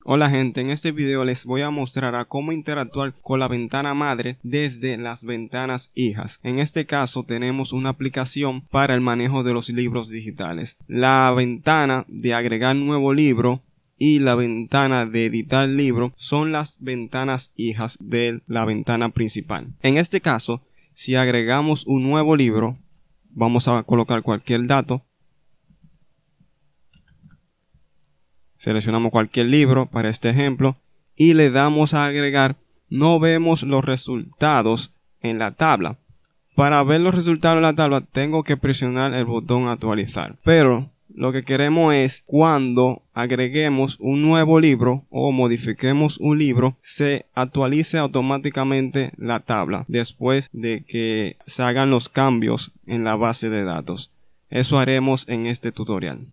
Hola gente, en este video les voy a mostrar a cómo interactuar con la ventana madre desde las ventanas hijas. En este caso tenemos una aplicación para el manejo de los libros digitales. La ventana de agregar nuevo libro y la ventana de editar libro son las ventanas hijas de la ventana principal. En este caso, si agregamos un nuevo libro, vamos a colocar cualquier dato. Seleccionamos cualquier libro para este ejemplo y le damos a agregar. No vemos los resultados en la tabla. Para ver los resultados en la tabla tengo que presionar el botón actualizar. Pero lo que queremos es cuando agreguemos un nuevo libro o modifiquemos un libro, se actualice automáticamente la tabla después de que se hagan los cambios en la base de datos. Eso haremos en este tutorial.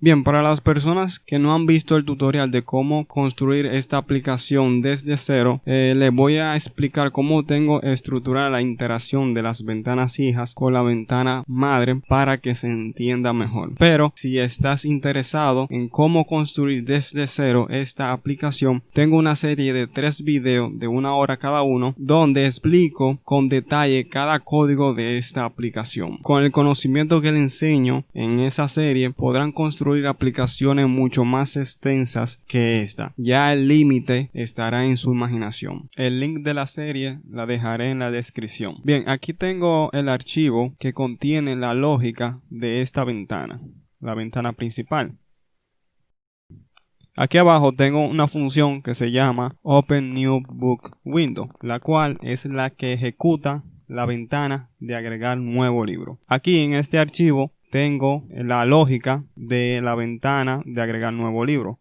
Bien, para las personas que no han visto el tutorial de cómo construir esta aplicación desde cero, les voy a explicar cómo tengo estructurada la interacción de las ventanas hijas con la ventana madre para que se entienda mejor. Pero si estás interesado en cómo construir desde cero esta aplicación, tengo una serie de 3 videos de 1 hora cada uno donde explico con detalle cada código de esta aplicación. Con el conocimiento que les enseño en esa serie podrán construir aplicaciones mucho más extensas que esta. Ya el límite estará en su imaginación. El link de la serie la dejaré en la descripción. Bien, aquí tengo el archivo que contiene la lógica de esta ventana, la ventana principal. Aquí abajo tengo una función que se llama Open New Book Window, la cual es la que ejecuta la ventana de agregar nuevo libro. Aquí en este archivo tengo la lógica de la ventana de agregar nuevo libro,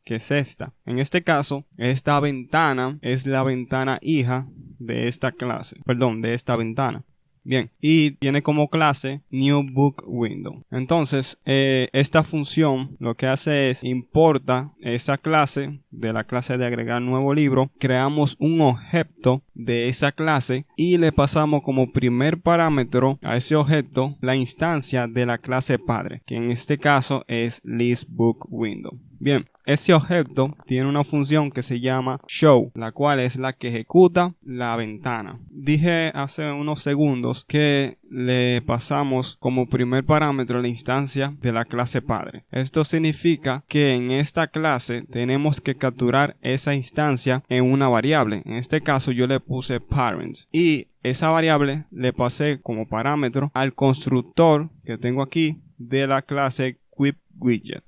que es esta. En este caso, esta ventana es la ventana hija de esta clase, de esta ventana. Bien, y tiene como clase New Book Window. Entonces, esta función lo que hace es importa esa clase de la clase de agregar nuevo libro. Creamos un objeto de esa clase y le pasamos como primer parámetro a ese objeto la instancia de la clase padre, que en este caso es List Book Window. Bien, ese objeto tiene una función que se llama show, la cual es la que ejecuta la ventana. Dije hace unos segundos que le pasamos como primer parámetro la instancia de la clase padre. Esto significa que en esta clase tenemos que capturar esa instancia en una variable. En este caso yo le puse parents y esa variable le pasé como parámetro al constructor que tengo aquí de la clase QuickWidget,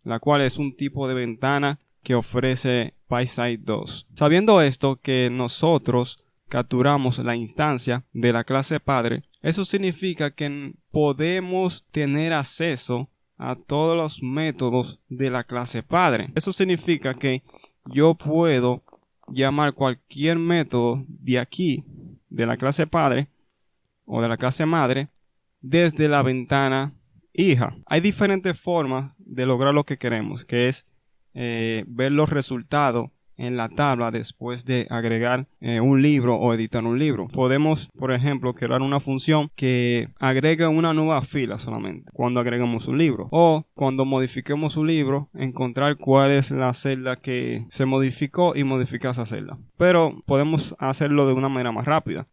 la cual es un tipo de ventana que ofrece PySide 2. Sabiendo esto, que nosotros capturamos la instancia de la clase padre, eso significa que podemos tener acceso a todos los métodos de la clase padre. Eso significa que yo puedo llamar cualquier método de aquí, de la clase padre o de la clase madre, desde la ventana hija. Hay diferentes formas de lograr lo que queremos, que es ver los resultados en la tabla después de agregar un libro o editar un libro. Podemos, por ejemplo, crear una función que agregue una nueva fila solamente cuando agregamos un libro, o cuando modifiquemos un libro, encontrar cuál es la celda que se modificó y modificar esa celda. Pero podemos hacerlo de una manera más rápida,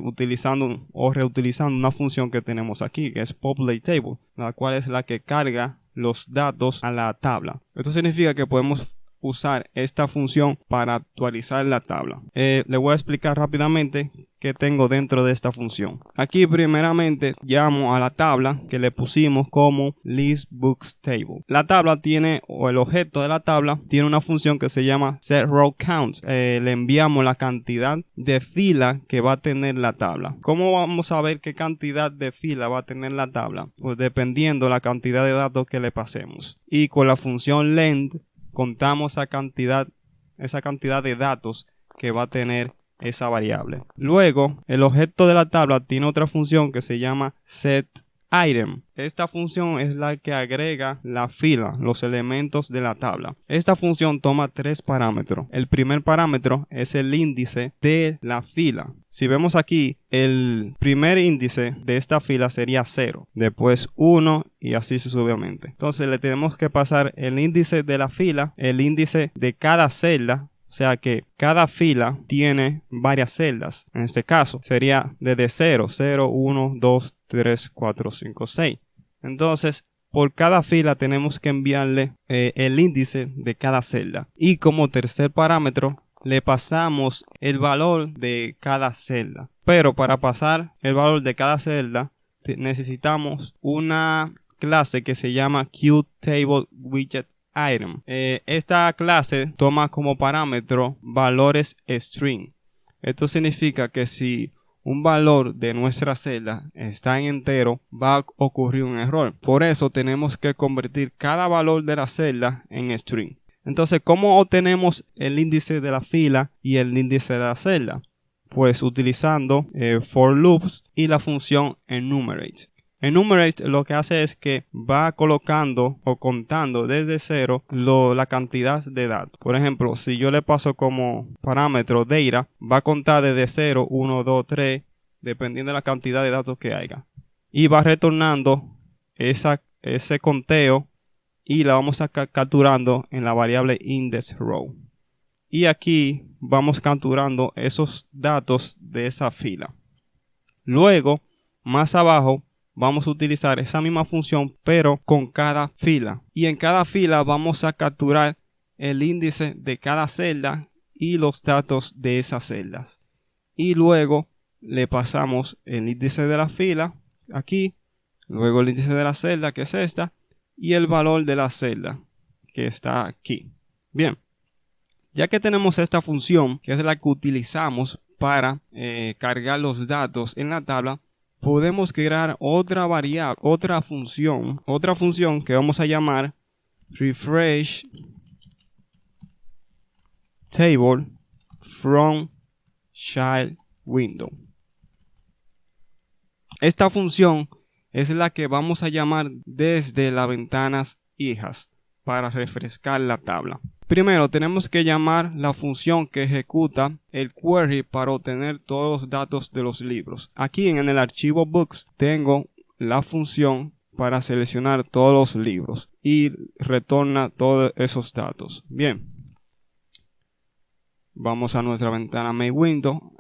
utilizando o reutilizando una función que tenemos aquí, que es Populate Table, la cual es la que carga los datos a la tabla. Esto significa que podemos usar esta función para actualizar la tabla. Le voy a explicar rápidamente qué tengo dentro de esta función. Aquí primeramente llamo a la tabla que le pusimos como List Books Table. La tabla tiene, o el objeto de la tabla tiene una función que se llama setRowCount. Le enviamos la cantidad de fila que va a tener la tabla. ¿Cómo vamos a ver qué cantidad de fila va a tener la tabla? Pues dependiendo de la cantidad de datos que le pasemos. Y con la función length contamos esa cantidad de datos que va a tener esa variable. Luego, el objeto de la tabla tiene otra función que se llama set item. Esta función es la que agrega la fila, los elementos de la tabla. Esta función toma 3 parámetros. El primer parámetro es el índice de la fila. Si vemos aquí, el primer índice de esta fila sería 0, después 1 y así sucesivamente. Entonces le tenemos que pasar el índice de la fila, el índice de cada celda. O sea que cada fila tiene varias celdas. En este caso sería desde 0, 0, 1, 2, 3, 4, 5, 6. Entonces por cada fila tenemos que enviarle el índice de cada celda. Y como tercer parámetro le pasamos el valor de cada celda. Pero para pasar el valor de cada celda necesitamos una clase que se llama QTableWidget item. Esta clase toma como parámetro valores string. Esto significa que si un valor de nuestra celda está en entero, va a ocurrir un error. Por eso tenemos que convertir cada valor de la celda en string. Entonces, ¿cómo obtenemos el índice de la fila y el índice de la celda? Pues utilizando for loops y la función enumerate. Enumerate lo que hace es que va colocando o contando desde 0 la cantidad de datos. Por ejemplo, si yo le paso como parámetro data, va a contar desde 0, 1, 2, 3, dependiendo de la cantidad de datos que haya. Y va retornando ese conteo y la vamos a capturando en la variable indexRow. Y aquí vamos capturando esos datos de esa fila. Luego, más abajo, vamos a utilizar esa misma función pero con cada fila. Y en cada fila vamos a capturar el índice de cada celda y los datos de esas celdas. Y luego le pasamos el índice de la fila aquí. Luego el índice de la celda, que es esta. Y el valor de la celda, que está aquí. Bien. Ya que tenemos esta función, que es la que utilizamos para cargar los datos en la tabla, podemos crear otra variable, otra función que vamos a llamar refresh table from child window. Esta función es la que vamos a llamar desde las ventanas hijas para refrescar la tabla. Primero tenemos que llamar la función que ejecuta el query para obtener todos los datos de los libros. Aquí en el archivo books tengo la función para seleccionar todos los libros y retorna todos esos datos. Bien, vamos a nuestra ventana main window,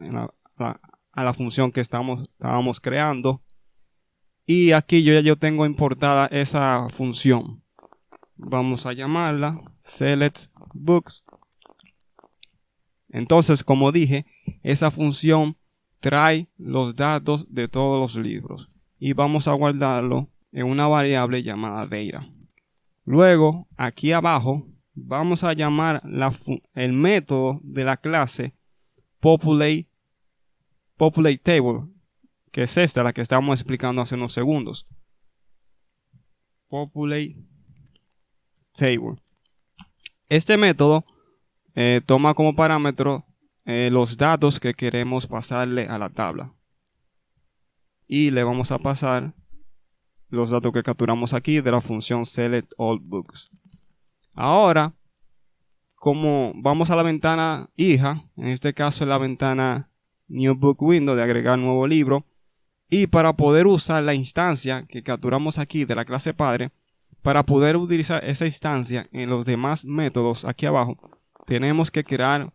a la función que estábamos creando, y aquí yo tengo importada esa función. Vamos a llamarla select books. Entonces, como dije, esa función trae los datos de todos los libros y vamos a guardarlo en una variable llamada data. Luego, aquí abajo, vamos a llamar el método de la clase populate table, que es esta, la que estamos explicando hace unos segundos. Populate table. Este método toma como parámetro los datos que queremos pasarle a la tabla. Y le vamos a pasar los datos que capturamos aquí de la función select all books. Ahora, como vamos a la ventana hija, en este caso es la ventana new book window de agregar nuevo libro, y para poder usar la instancia que capturamos aquí de la clase padre, para poder utilizar esa instancia en los demás métodos aquí abajo, tenemos que crear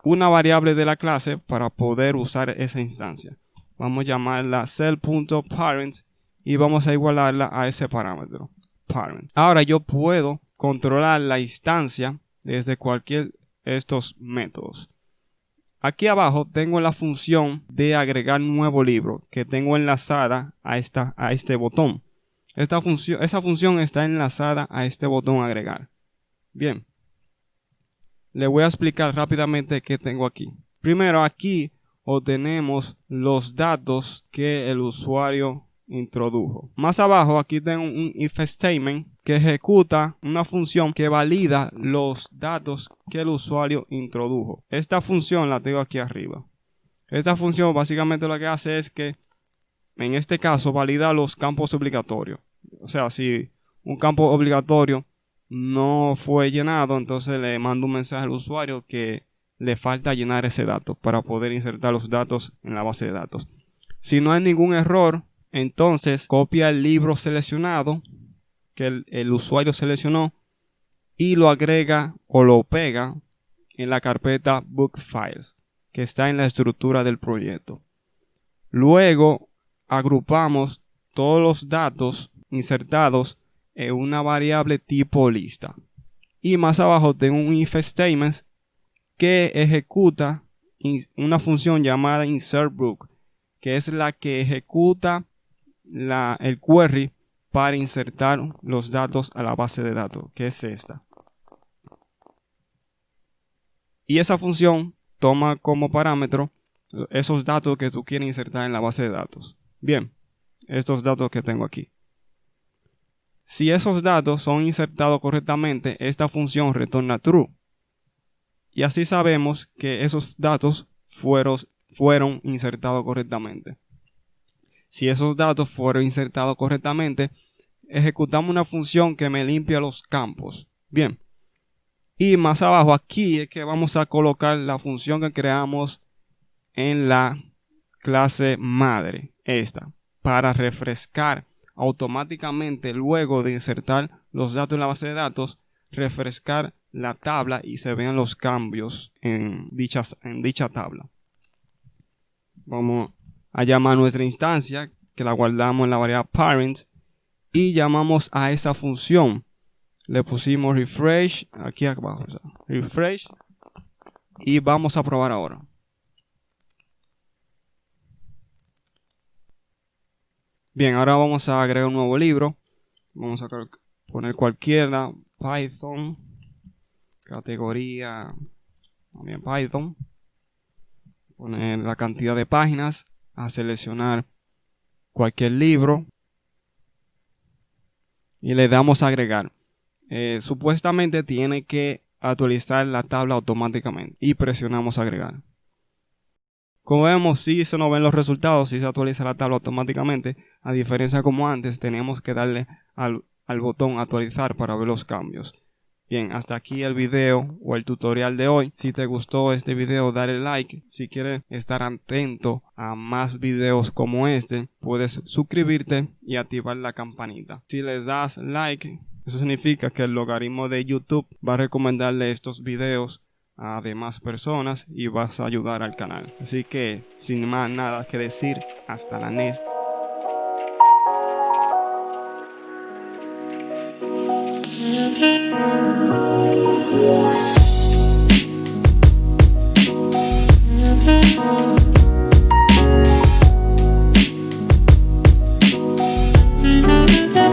una variable de la clase para poder usar esa instancia. Vamos a llamarla cell.parent y vamos a igualarla a ese parámetro, parent. Ahora yo puedo controlar la instancia desde cualquier de estos métodos. Aquí abajo tengo la función de agregar nuevo libro que tengo enlazada a este botón. Esa función está enlazada a este botón agregar. Bien. Le voy a explicar rápidamente qué tengo aquí. Primero, aquí obtenemos los datos que el usuario introdujo. Más abajo, aquí tengo un if statement que ejecuta una función que valida los datos que el usuario introdujo. Esta función la tengo aquí arriba. Esta función básicamente lo que hace es que en este caso valida los campos obligatorios. O sea, si un campo obligatorio no fue llenado, entonces le mando un mensaje al usuario que le falta llenar ese dato para poder insertar los datos en la base de datos. Si no hay ningún error, entonces copia el libro seleccionado que el usuario seleccionó y lo agrega o lo pega en la carpeta Book Files, que está en la estructura del proyecto. Luego agrupamos todos los datos insertados en una variable tipo lista. Y más abajo tengo un if statement que ejecuta una función llamada insertBook, que es la que ejecuta el query para insertar los datos a la base de datos, que es esta. Y esa función toma como parámetro esos datos que tú quieres insertar en la base de datos. Bien, estos datos que tengo aquí. Si esos datos son insertados correctamente, esta función retorna true. Y así sabemos que esos datos fueron insertados correctamente. Si esos datos fueron insertados correctamente, ejecutamos una función que me limpia los campos. Bien. Y más abajo aquí es que vamos a colocar la función que creamos en la clase madre, esta, para refrescar automáticamente luego de insertar los datos en la base de datos, refrescar la tabla y se vean los cambios en dicha tabla. Vamos a llamar nuestra instancia, que la guardamos en la variable parent, y llamamos a esa función. Le pusimos refresh aquí abajo, o sea, refresh, y vamos a probar ahora. Bien, ahora vamos a agregar un nuevo libro. Vamos a poner cualquiera, Python, categoría, también Python. Poner la cantidad de páginas, a seleccionar cualquier libro y le damos a agregar. Supuestamente tiene que actualizar la tabla automáticamente y presionamos agregar. Como vemos, si se nos ven los resultados, si se actualiza la tabla automáticamente, a diferencia como antes, teníamos que darle al botón actualizar para ver los cambios. Bien, hasta aquí el video o el tutorial de hoy. Si te gustó este video, dale like. Si quieres estar atento a más videos como este, puedes suscribirte y activar la campanita. Si le das like, eso significa que el logaritmo de YouTube va a recomendarle estos videos a demás personas y vas a ayudar al canal. Así que sin más nada que decir, hasta la next.